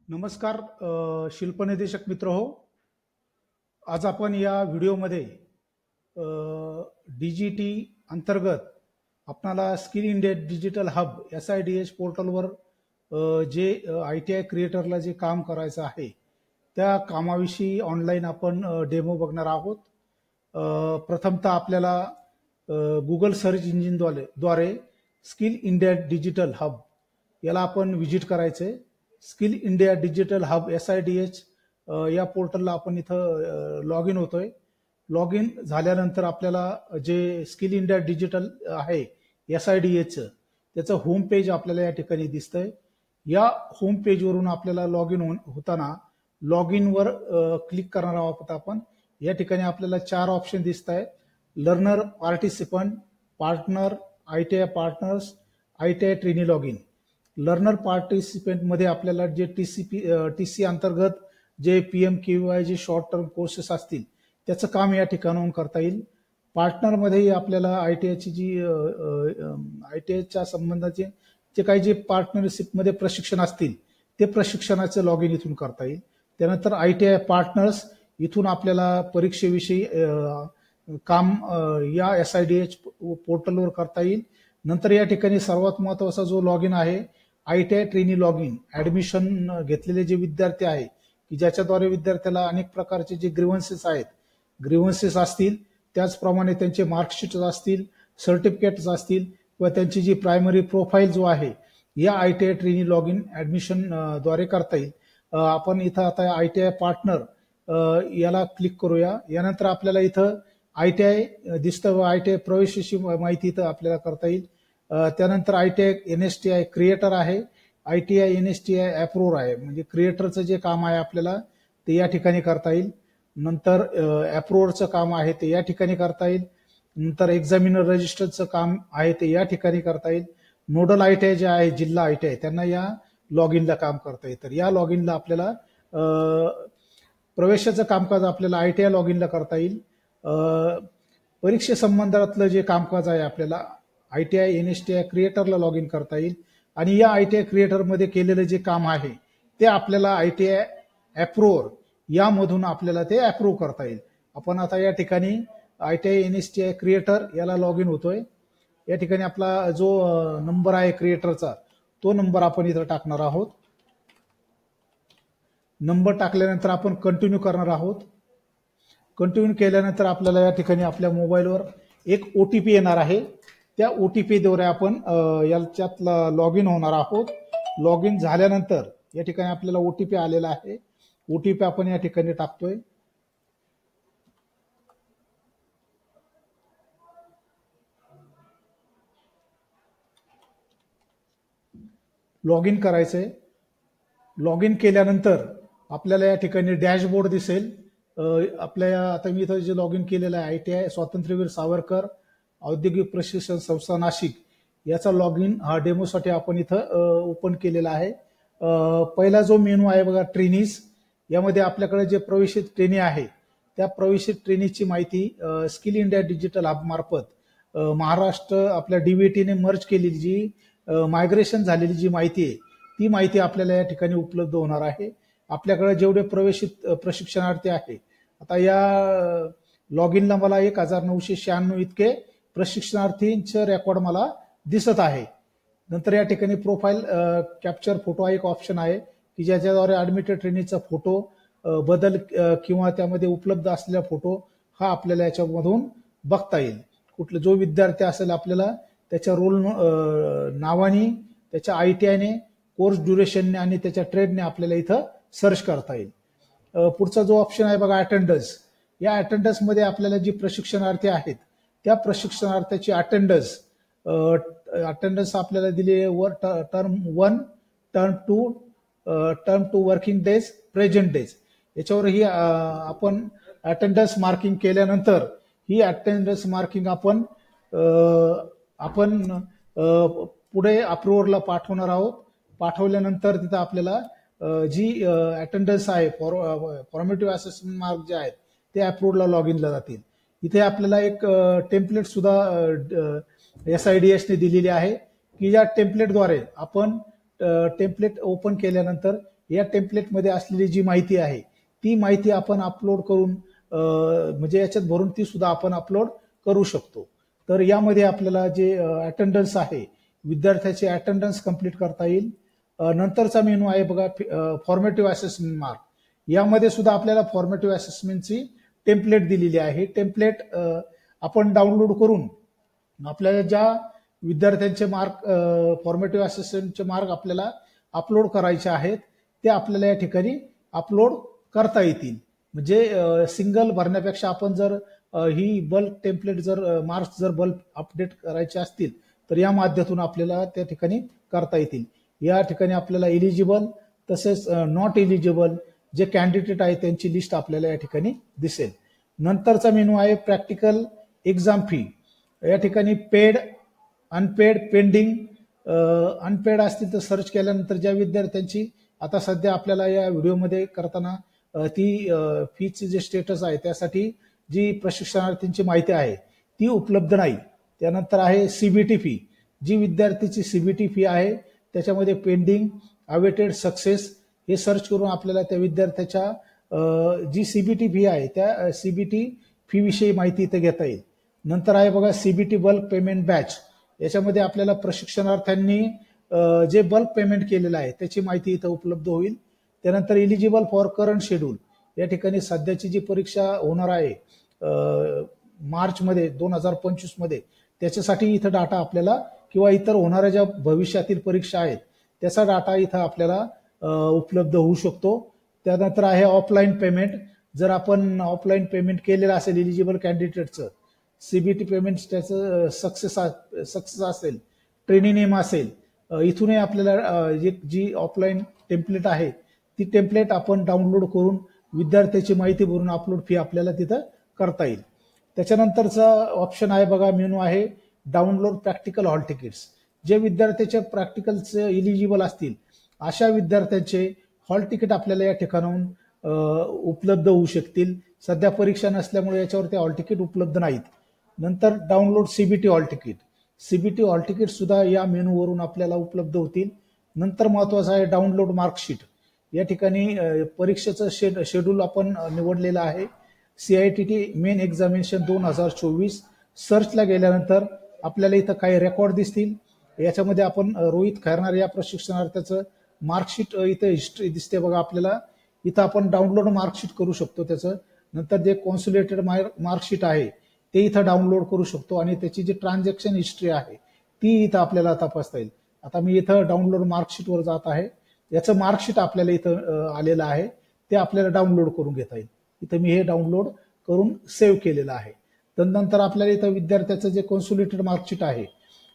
नमस्कार शिल्पनिदेशक मित्र हो. आज आपण या व्हिडिओमध्ये DGT अंतर्गत आपणाला skill India digital hub SIDH पोर्टलवर जे ITI क्रिएटरला जे काम करायचं आहे त्या कामाविषयी ऑनलाईन आपण डेमो बघणार आहोत. प्रथमतः आपल्याला गुगल सर्च इंजिनद्वारे स्किल इंडिया डिजिटल हब याला आपण व्हिजिट करायचे. Skill India digital hub SIDH या पोर्टलला आपण इथं लॉग इन होतोय. लॉग इन झाल्यानंतर आपल्याला जे स्किल इंडिया डिजिटल आहे SIDHचं त्याचं होम पेज आपल्याला या ठिकाणी दिसतंय. या होम पेजवरून आपल्याला लॉग इन होताना लॉग इनवर क्लिक करणार आहोत आपण. या ठिकाणी आपल्याला 4 ऑप्शन दिसत आहेत: learner, participant, partner, ITI partners, ITI trainee log in. Learner participant मध्ये आपल्याला जे TC अंतर्गत जे PMKVY जे शॉर्ट टर्म कोर्सेस असतील त्याचं काम या ठिकाणाहून करता येईल. पार्टनर मध्ये आपल्याला ITIची जी ITIच्या संबंधाचे जे काही जे पार्टनरशिप मध्ये प्रशिक्षण असतील ते प्रशिक्षणाचं लॉग इन इथून करता येईल. त्यानंतर ITI पार्टनर्स इथून आपल्याला परीक्षेविषयी काम या SIDH पोर्टलवर करता येईल. नंतर या ठिकाणी सर्वात महत्त्वाचा जो लॉग इन आहे ITI trainee log in. Admission घेतलेले जे विद्यार्थी आहे की ज्याच्याद्वारे विद्यार्थ्याला अनेक प्रकारचे जे ग्रीव्हन्सेस असतील, त्याचप्रमाणे त्यांचे मार्कशीट्स असतील, सर्टिफिकेट्स असतील व त्यांची जी प्रायमरी प्रोफाईल जो आहे या ITI trainee log in admission द्वारे करता येईल. आपण इथं आता ITI पार्टनर याला क्लिक करूया. यानंतर आपल्याला इथं ITI दिसतं व ITI प्रवेशाची माहिती इथं आपल्याला करता येईल. त्यानंतर ITI NSTI क्रिएटर आहे, ITI NSTI अप्रूव्हर आहे, म्हणजे क्रिएटरचं जे काम आहे आपल्याला ते या ठिकाणी करता येईल. नंतर अप्रूव्हरचं काम आहे ते या ठिकाणी करता येईल. नंतर एक्झामिनर रजिस्टरचं काम आहे ते या ठिकाणी करता येईल. नोडल ITI जे आहे जिल्हा ITI त्यांना या लॉग इनला काम करता येईल. तर या लॉग इनला आपल्याला प्रवेशाचं कामकाज आपल्याला ITI लॉग इनला करता येईल. परीक्षेसंबंधातलं जे कामकाज आहे आपल्याला ITI NSTI क्रिएटरला लॉग इन करता येईल. आणि या ITI क्रिएटरमध्ये केलेलं जे काम आहे ते आपल्याला ITI अप्रूव्हर यामधून आपल्याला ते अप्रूव्ह करता येईल. आपण आता या ठिकाणी ITI NSTI क्रिएटर याला लॉग इन होतोय. या ठिकाणी आपला जो नंबर आहे क्रिएटरचा तो नंबर आपण इथं टाकणार आहोत. नंबर टाकल्यानंतर आपण कंटिन्यू करणार आहोत. कंटिन्यू केल्यानंतर आपल्याला या ठिकाणी आपल्या मोबाईलवर एक OTP येणार आहे. त्या OTP द्वारे आपण याच्यात लॉग इन होणार आहोत. लॉग इन झाल्यानंतर या ठिकाणी आपल्याला OTP आलेला आहे. OTP आपण या ठिकाणी टाकतोय. लॉग इन करायचंय. लॉग इन केल्यानंतर आपल्याला या ठिकाणी डॅशबोर्ड दिसेल. आपल्या आता मी इथं जे लॉग इन केलेलं आहे ITI स्वातंत्र्यवीर सावरकर औद्योगिक प्रशिक्षण संस्था नाशिक याचा लॉग इन हा डेमोसाठी आपण इथं ओपन केलेला आहे. पहिला जो मेनू आहे बघा ट्रेनीज, यामध्ये आपल्याकडे जे प्रवेशित ट्रेनी आहे त्या प्रवेशित ट्रेनीची माहिती स्किल इंडिया डिजिटल हब मार्फत महाराष्ट्र आपल्या DVTने मर्ज केलेली जी मायग्रेशन झालेली जी माहिती आहे ती माहिती आपल्याला या ठिकाणी उपलब्ध होणार आहे. आपल्याकडे जेवढे प्रवेशित प्रशिक्षणार्थी आहे आता या लॉग इनला मला 1996 इतके प्रशिक्षणार्थींचं रेकॉर्ड मला दिसत आहे. नंतर या ठिकाणी प्रोफाईल कॅप्चर फोटो हा एक ऑप्शन आहे की ज्याच्याद्वारे ऍडमिटेड ट्रेनीचा फोटो बदल किंवा त्यामध्ये उपलब्ध असलेला फोटो हा आपल्याला याच्यामधून बघता येईल. कुठला जो विद्यार्थी असेल आपल्याला त्याच्या रोल नावाने, त्याच्या ITIने, कोर्स ड्युरेशनने आणि त्याच्या ट्रेडने आपल्याला इथं सर्च करता येईल. पुढचा जो ऑप्शन आहे बघा अटेंडन्स. या अटेंडन्स मध्ये आपल्याला जी प्रशिक्षणार्थी आहेत त्या प्रशिक्षणार्थ्याची अटेंडन्स आपल्याला दिली term 1, term 2 working days, present days. याच्यावर ही आपण अटेंडन्स मार्किंग केल्यानंतर ही अटेंडन्स मार्किंग आपण पुढे अप्रूव्हरला पाठवणार आहोत. पाठवल्यानंतर तिथं आपल्याला जी अटेंडन्स आहे फॉर्मेटिव्ह असेसमेंट मार्क जे आहेत ते अप्रूव्हरला लॉग इनला जातील. इथे आपल्याला एक टेम्पलेट सुद्धा SIDHने दिलेली आहे की या टेम्पलेटद्वारे आपण टेम्पलेट ओपन केल्यानंतर या टेम्पलेटमध्ये असलेली जी माहिती आहे ती माहिती आपण अपलोड करून म्हणजे याच्यात भरून ती सुद्धा आपण अपलोड करू शकतो. तर यामध्ये आपल्याला जे अटेंडन्स आहे, विद्यार्थ्याचे अटेंडन्स कंप्लीट करता येईल. नंतरचा मेनू आहे बघा फॉर्मेटिव्ह असेसमेंट मार्क. यामध्ये सुद्धा आपल्याला फॉर्मेटिव्ह असेसमेंटची टेम्पलेट दिलेली आहे. टेम्पलेट आपण डाउनलोड करून आपल्याला ज्या विद्यार्थ्यांचे मार्क फॉर्मेटिव्ह असेसमेंटचे मार्क आपल्याला अपलोड करायचे आहेत ते आपल्याला या ठिकाणी अपलोड करता येतील. म्हणजे सिंगल भरण्यापेक्षा आपण जर ही बल्क टेम्पलेट जर मार्क्स जर बल्क अपडेट करायचे असतील तर या माध्यमातून आपल्याला त्या ठिकाणी करता येतील. या ठिकाणी आपल्याला एलिजिबल तसेच नॉट एलिजिबल जे कॅन्डिडेट आहे त्यांची लिस्ट आपल्याला या ठिकाणी दिसेल. नंतरचा मेनू आहे प्रॅक्टिकल एक्झाम फी. या ठिकाणी पेड, अनपेड, पेंडिंग. अनपेड असतील तर सर्च केल्यानंतर ज्या विद्यार्थ्यांची आता सध्या आपल्याला या व्हिडिओमध्ये करताना ती फीचे जे स्टेटस आहे त्यासाठी जी प्रशिक्षणार्थींची माहिती आहे ती उपलब्ध नाही. त्यानंतर आहे सीबीटी फी. जी विद्यार्थीची सीबीटी फी आहे त्याच्यामध्ये पेंडिंग, अवेटेड, सक्सेस हे सर्च करून आपल्याला त्या विद्यार्थ्याच्या जी सीबीटी फी आहे त्या सीबीटी फी विषयी माहिती इथे घेता येईल. नंतर आहे बघा सीबीटी बल्क पेमेंट बॅच. याच्यामध्ये आपल्याला प्रशिक्षणार्थ्यांनी जे बल्क पेमेंट केलेलं आहे त्याची माहिती इथं उपलब्ध होईल. त्यानंतर एलिजिबल फॉर करंट शेड्यूल. या ठिकाणी सध्याची जी परीक्षा होणार आहे मार्चमध्ये 2025 मध्ये त्याच्यासाठी इथं डाटा आपल्याला किंवा इतर होणाऱ्या ज्या भविष्यातील परीक्षा आहेत त्याचा डाटा इथं आपल्याला उपलब्ध होऊ शकतो. त्यानंतर आहे ऑफलाईन पेमेंट. जर आपण ऑफलाईन पेमेंट केलेलं असेल एलिजिबल कॅन्डिडेटचं, सीबीटी पेमेंट त्याचं सक्सेस असेल, ट्रेनिंग नेम असेल, इथूनही आपल्याला जी ऑफलाईन टेम्पलेट आहे ती टेम्पलेट आपण डाउनलोड करून विद्यार्थ्याची माहिती भरून अपलोड फी आपल्याला तिथं करता येईल. त्याच्यानंतरचा ऑप्शन आहे बघा मेनू आहे डाउनलोड प्रॅक्टिकल हॉल तिकीट्स. जे विद्यार्थ्याचे प्रॅक्टिकलचे इलिजिबल असतील अशा विद्यार्थ्यांचे हॉल तिकीट आपल्याला या ठिकाणाहून उपलब्ध होऊ शकतील. सध्या परीक्षा नसल्यामुळे याच्यावरती हॉल तिकीट उपलब्ध नाहीत. नंतर download CBT hall ticket. CBT hall ticket सुद्धा या मेनूवरून आपल्याला उपलब्ध होतील. नंतर महत्वाचं आहे डाउनलोड मार्कशीट. या ठिकाणी परीक्षेचं शेड्यूल आपण निवडलेलं आहे. CITT main examination 2024. सर्चला गेल्यानंतर आपल्याला इथं काही रेकॉर्ड दिसतील. याच्यामध्ये आपण रोहित खैरनार या प्रशिक्षणार्थ्याचं मार्कशीट इथं हिस्ट्री दिसते बघा आपल्याला. इथं आपण डाउनलोड मार्कशीट करू शकतो त्याचं. नंतर जे कॉन्सुलेटेड मार्कशीट आहे ते इथं डाउनलोड करू शकतो आणि त्याची जी ट्रान्झॅक्शन हिस्ट्री आहे ती इथं आपल्याला तपासता येईल. आता मी इथं डाउनलोड मार्कशीटवर जात आहे. याचं मार्कशीट आपल्याला इथं आलेलं आहे ते आपल्याला डाउनलोड करून घेता येईल. इथं मी हे डाउनलोड करून सेव्ह केलेलं आहे. त्यानंतर आपल्याला इथं विद्यार्थ्याचं जे कॉन्सुलेटेड मार्कशीट आहे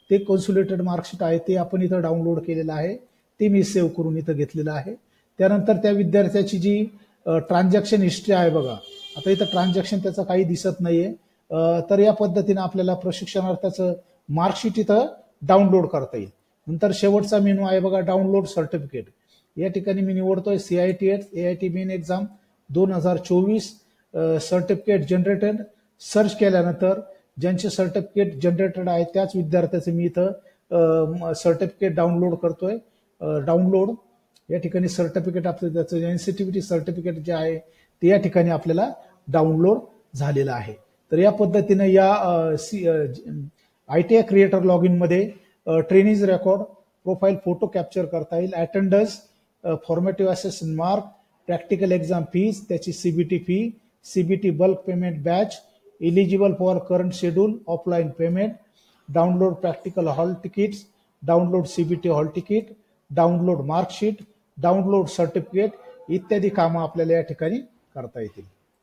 ते कॉन्सुलेटेड मार्कशीट आहे ते आपण इथं डाउनलोड केलेलं आहे. ते मी सेव्ह करून इथं घेतलेलं आहे. त्यानंतर त्या विद्यार्थ्याची जी ट्रान्झॅक्शन हिस्ट्री आहे बघा. आता इथं ट्रान्झॅक्शन त्याचं काही दिसत नाहीये. तर या पद्धतीने आपल्याला प्रशिक्षणार्थाचं मार्कशीट इथं डाउनलोड करता येईल. नंतर शेवटचा मेनू आहे बघा डाउनलोड सर्टिफिकेट. या ठिकाणी मी निवडतोय CITH AIT main exam 2024 certificate generated. Search केल्यानंतर ज्यांचे सर्टिफिकेट जनरेटेड आहे त्याच विद्यार्थ्याचे मी इथं सर्टिफिकेट डाउनलोड करतोय. डाउनलोड या ठिकाणी सर्टिफिकेट आपलं त्याचं एनसीटीव्हीटी सर्टिफिकेट जे आहे ते या ठिकाणी आपल्याला डाउनलोड झालेलं आहे. तर या पद्धतीने या ITI क्रिएटर लॉग इन मध्ये training record, profile photo capture करता येईल, attendance, formative assessment mark, practical exam fees, त्याची CBT fee, CBT bulk payment batch, eligible for current schedule, offline payment, download practical hall tickets, download CBT hall ticket, download marksheet, download certificate इत्यादी कामं आपल्याला या ठिकाणी करता येतील.